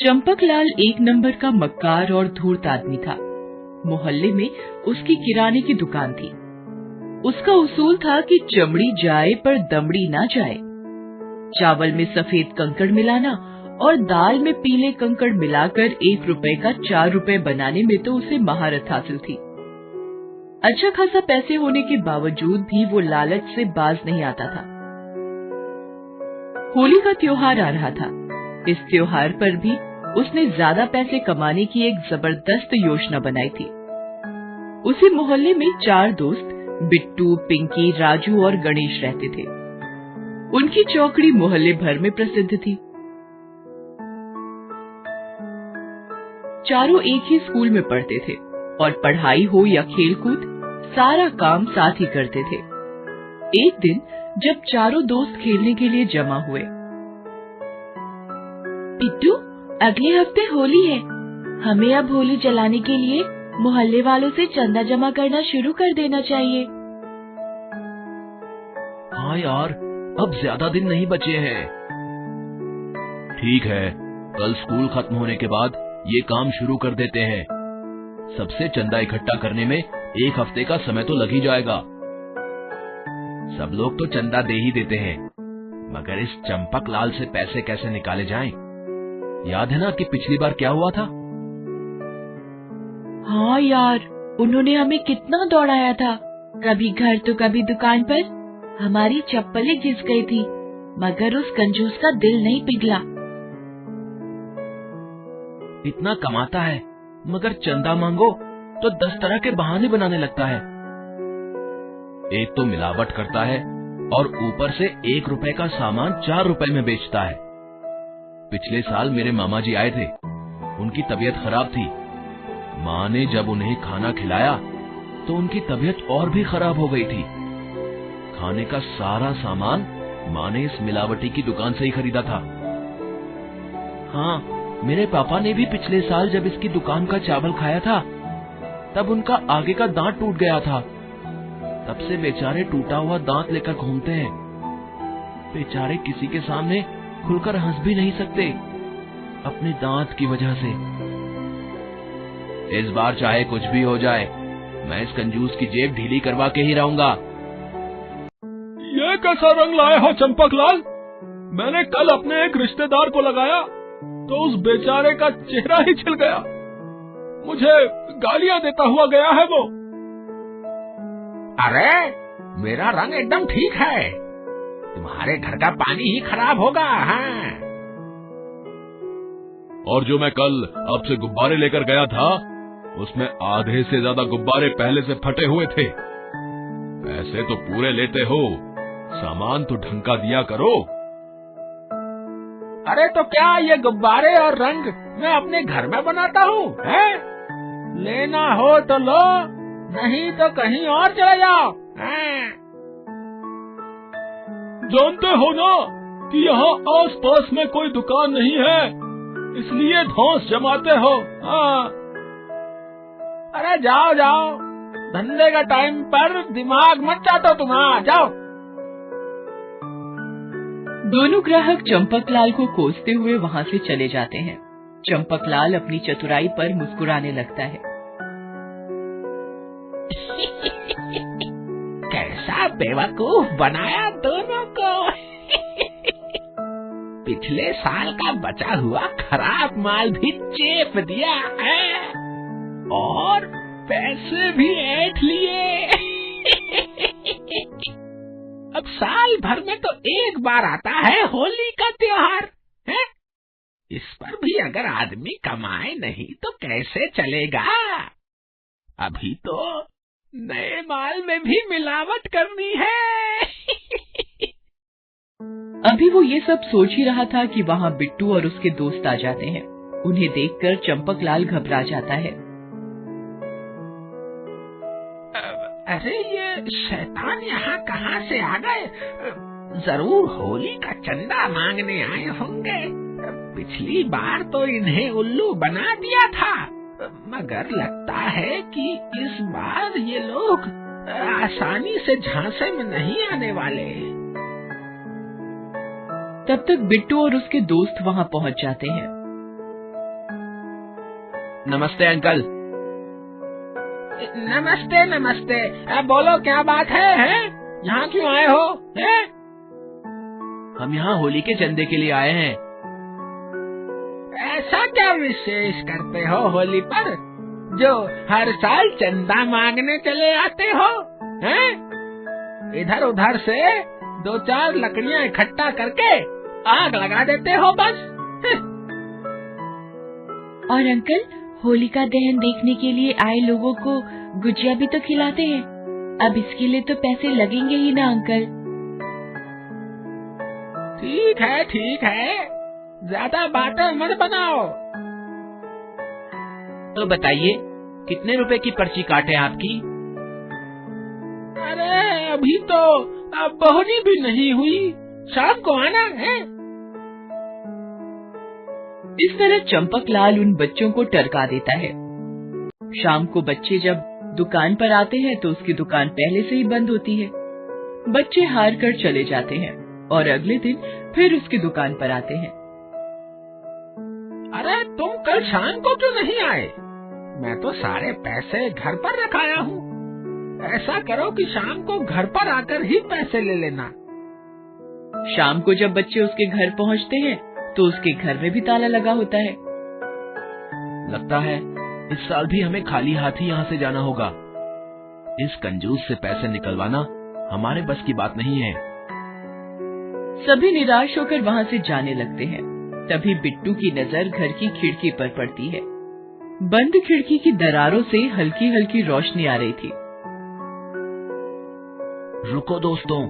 चंपकलाल एक नंबर का मक्कार और धूर्त आदमी था। मोहल्ले में उसकी किराने की दुकान थी। उसका उसूल था कि चमड़ी जाए पर दमड़ी ना जाए। चावल में सफेद कंकड़ मिलाना और दाल में पीले कंकड़ मिलाकर 1 रुपए का 4 रुपए बनाने में तो उसे महारत हासिल थी। अच्छा खासा पैसे होने के बावजूद भी वो लालच से बाज नहीं आता था। होली का त्योहार आ रहा था। इस त्योहार पर भी उसने ज्यादा पैसे कमाने की एक जबरदस्त योजना बनाई थी। उसी मोहल्ले में 4 दोस्त बिट्टू, पिंकी, राजू और गणेश रहते थे। उनकी चौकड़ी मोहल्ले भर में प्रसिद्ध थी। चारों एक ही स्कूल में पढ़ते थे और पढ़ाई हो या खेलकूद सारा काम साथ ही करते थे। एक दिन जब चारों दोस्त खेलने के लिए जमा हुए, बिट्टू, अगले हफ्ते होली है। हमें अब होली जलाने के लिए मोहल्ले वालों से चंदा जमा करना शुरू कर देना चाहिए। हाँ यार, अब ज्यादा दिन नहीं बचे हैं। ठीक है, कल स्कूल खत्म होने के बाद ये काम शुरू कर देते हैं। सबसे चंदा इकट्ठा करने में 1 हफ्ते का समय तो लग ही जाएगा। सब लोग तो चंदा दे ही देते हैं, मगर इस चंपकलाल से पैसे कैसे निकाले जाएं? याद है ना कि पिछली बार क्या हुआ था? हाँ यार, उन्होंने हमें कितना दौड़ाया था। कभी घर तो कभी दुकान पर। हमारी चप्पलें घिस गई थी, मगर उस कंजूस का दिल नहीं पिघला। इतना कमाता है, मगर चंदा मांगो तो 10 तरह के बहाने बनाने लगता है। एक तो मिलावट करता है और ऊपर से 1 रुपए का सामान 4 रुपए में बेचता है। पिछले साल मेरे मामा जी आए थे। उनकी तबीयत खराब थी। माँ ने जब उन्हें खाना खिलाया तो उनकी तबीयत और भी खराब हो गई थी। खाने का सारा सामान माँ ने इस मिलावटी की दुकान से ही खरीदा था। हाँ, मेरे पापा ने भी पिछले साल जब इसकी दुकान का चावल खाया था, तब उनका आगे का दांत टूट गया था। तब से बेचारे टूटा हुआ दांत लेकर घूमते हैं। बेचारे किसी के सामने खुलकर हंस भी नहीं सकते, अपने दांत की वजह से। इस बार चाहे कुछ भी हो जाए, मैं इस कंजूस की जेब ढीली करवा के ही रहूंगा। ये कैसा रंग लाए हो चंपकलाल? मैंने कल अपने एक रिश्तेदार को लगाया तो उस बेचारे का चेहरा ही छिल गया। मुझे गालियां देता हुआ गया है वो। अरे, मेरा रंग एकदम ठीक है। तुम्हारे घर का पानी ही खराब होगा। हाँ। और जो मैं कल आपसे गुब्बारे लेकर गया था, उसमें आधे से ज्यादा गुब्बारे पहले से फटे हुए थे। पैसे तो पूरे लेते हो, सामान तो ढंग का दिया करो। अरे तो क्या ये गुब्बारे और रंग मैं अपने घर में बनाता हूँ? लेना हो तो लो, नहीं तो कहीं और चले जाओ। जानते हो ना कि यहाँ आस पास में कोई दुकान नहीं है, इसलिए धौंस जमाते हो। हाँ। अरे जाओ जाओ, धंधे का टाइम पर दिमाग मत चाटो तुम। जाओ। दोनों ग्राहक चंपकलाल को कोसते हुए वहाँ से चले जाते हैं। चंपकलाल अपनी चतुराई पर मुस्कुराने लगता है। कैसा बेवकूफ बनाया दोनों को। पिछले साल का बचा हुआ खराब माल भी चेप दिया है और पैसे भी ऐंठ लिए। अब साल भर में तो एक बार आता है होली का त्योहार है? इस पर भी अगर आदमी कमाए नहीं तो कैसे चलेगा? अभी तो नए माल में भी मिलावट करनी है। अभी वो ये सब सोच ही रहा था कि वहाँ बिट्टू और उसके दोस्त आ जाते हैं। उन्हें देखकर चंपकलाल घबरा जाता है। अरे ये शैतान यहाँ कहाँ से आ गए? जरूर होली का चंदा मांगने आए होंगे। पिछली बार तो इन्हें उल्लू बना दिया था, मगर लगता है कि इस बार ये लोग आसानी से झांसे में नहीं आने वाले। तब तक बिट्टू और उसके दोस्त वहाँ पहुँच जाते हैं। नमस्ते अंकल। नमस्ते नमस्ते। बोलो क्या बात है? यहाँ क्यों आए हो? है? हम यहाँ होली के चंदे के लिए आए हैं। ऐसा क्या विशेष करते हो होली पर जो हर साल चंदा मांगने चले आते हो? हैं? इधर उधर से 2-4 लकड़ियाँ इकट्ठा करके आग लगा देते हो बस। और अंकल, होलिका दहन देखने के लिए आए लोगों को गुजिया भी तो खिलाते हैं। अब इसके लिए तो पैसे लगेंगे ही ना अंकल। ठीक है, ज्यादा बातें मत बनाओ। तो बताइए, कितने रुपए की पर्ची काटे आपकी? अरे अभी तो बहुनी भी नहीं हुई, शाम को आना है। इस तरह चंपकलाल उन बच्चों को टरका देता है। शाम को बच्चे जब दुकान पर आते हैं तो उसकी दुकान पहले से ही बंद होती है। बच्चे हार कर चले जाते हैं और अगले दिन फिर उसकी दुकान पर आते हैं। अरे तुम कल शाम को क्यों नहीं आए? मैं तो सारे पैसे घर पर रखाया हूँ। ऐसा करो कि शाम को घर पर आकर ही पैसे ले लेना। शाम को जब बच्चे उसके घर पहुँचते हैं तो उसके घर में भी ताला लगा होता है। लगता है इस साल भी हमें खाली हाथ ही यहाँ से जाना होगा। इस कंजूस से पैसे निकलवाना हमारे बस की बात नहीं है। सभी निराश होकर वहाँ से जाने लगते हैं। तभी बिट्टू की नजर घर की खिड़की पर पड़ती है। बंद खिड़की की दरारों से हल्की हल्की रोशनी आ रही थी। रुको दोस्तों,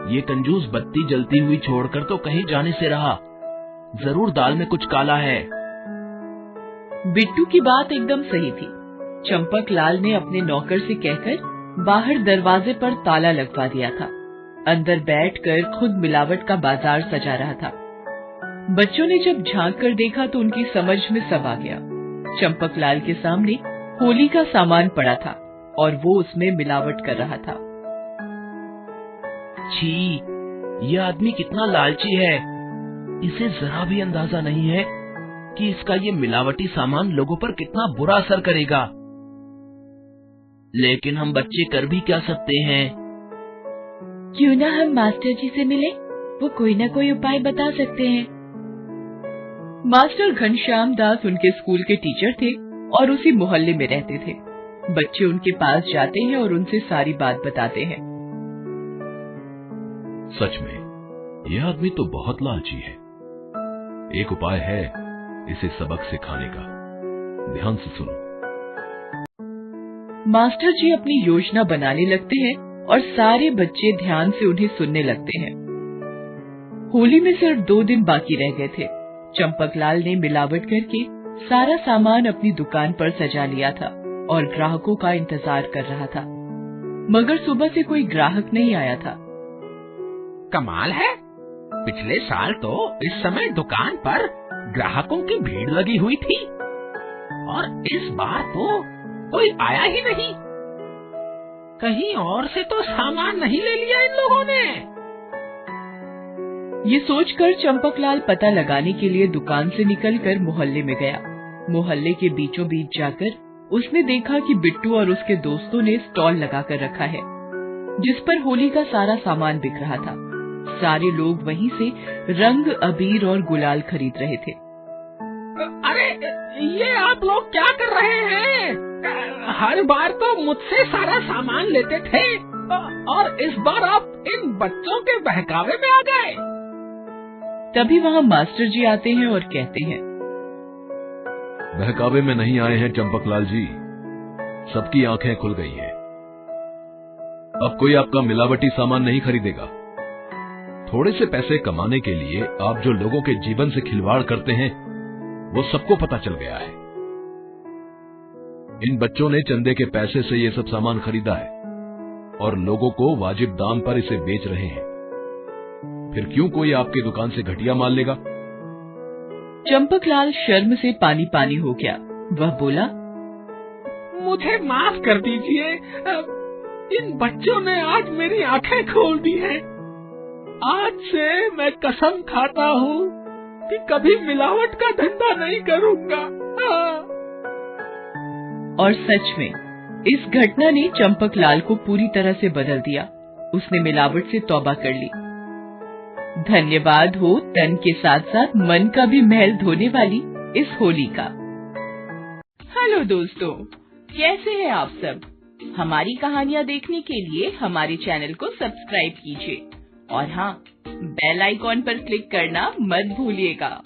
ये कंजूस बत्ती जलती हुई छोड़कर तो कहीं जाने से रहा। जरूर दाल में कुछ काला है। बिट्टू की बात एकदम सही थी। चंपकलाल ने अपने नौकर से कहकर बाहर दरवाजे पर ताला लगवा दिया था। अंदर बैठकर खुद मिलावट का बाजार सजा रहा था। बच्चों ने जब झांक कर देखा तो उनकी समझ में सब आ गया। चंपकलाल के सामने होली का सामान पड़ा था और वो उसमें मिलावट कर रहा था। छी, यह आदमी कितना लालची है। इसे जरा भी अंदाजा नहीं है कि इसका ये मिलावटी सामान लोगों पर कितना बुरा असर करेगा। लेकिन हम बच्चे कर भी क्या सकते हैं? क्यों ना हम मास्टर जी से मिले, वो कोई ना कोई उपाय बता सकते हैं। मास्टर घनश्याम दास उनके स्कूल के टीचर थे और उसी मोहल्ले में रहते थे। बच्चे उनके पास जाते हैं और उनसे सारी बात बताते हैं। सच में यह आदमी तो बहुत लालची है। एक उपाय है इसे सबक सिखाने का। ध्यान से सुनो। मास्टर जी अपनी योजना बनाने लगते हैं और सारे बच्चे ध्यान से उन्हें सुनने लगते हैं। होली में सिर्फ 2 दिन बाकी रह गए थे। चंपकलाल ने मिलावट करके सारा सामान अपनी दुकान पर सजा लिया था और ग्राहकों का इंतजार कर रहा था, मगर सुबह से कोई ग्राहक नहीं आया था। कमाल है, पिछले साल तो इस समय दुकान पर ग्राहकों की भीड़ लगी हुई थी और इस बार तो कोई आया ही नहीं। कहीं और से तो सामान नहीं ले लिया इन लोगों ने। ये सोचकर चंपकलाल पता लगाने के लिए दुकान से निकलकर मोहल्ले में गया। मोहल्ले के बीचों बीच जाकर उसने देखा कि बिट्टू और उसके दोस्तों ने स्टॉल लगाकर रखा है, जिस पर होली का सारा सामान बिक रहा था। सारे लोग वहीं से रंग, अबीर और गुलाल खरीद रहे थे। अरे ये आप लोग क्या कर रहे हैं? हर बार तो मुझसे सारा सामान लेते थे और इस बार आप इन बच्चों के बहकावे में आ गए। तभी वहाँ मास्टर जी आते हैं और कहते हैं, बहकावे में नहीं आए हैं चंपकलाल जी, सबकी आंखें खुल गई हैं। अब कोई आपका मिलावटी सामान नहीं खरीदेगा। थोड़े से पैसे कमाने के लिए आप जो लोगों के जीवन से खिलवाड़ करते हैं वो सबको पता चल गया है। इन बच्चों ने चंदे के पैसे से ये सब सामान खरीदा है और लोगों को वाजिब दाम पर इसे बेच रहे हैं। फिर क्यों कोई आपकी दुकान से घटिया माल लेगा? चंपकलाल शर्म से पानी पानी हो गया। वह बोला, मुझे माफ कर दीजिए, इन बच्चों ने आज मेरी आंखें खोल दी हैं। आज से मैं कसम खाता हूँ कि कभी मिलावट का धंधा नहीं करूँगा। और सच में इस घटना ने चंपकलाल को पूरी तरह से बदल दिया। उसने मिलावट से तौबा कर ली। धन्यवाद हो तन के साथ साथ मन का भी महल धोने वाली इस होली का। हेलो दोस्तों, कैसे हैं आप सब? हमारी कहानियाँ देखने के लिए हमारे चैनल को सब्सक्राइब कीजिए और हाँ, बेल आइकॉन पर क्लिक करना मत भूलिएगा।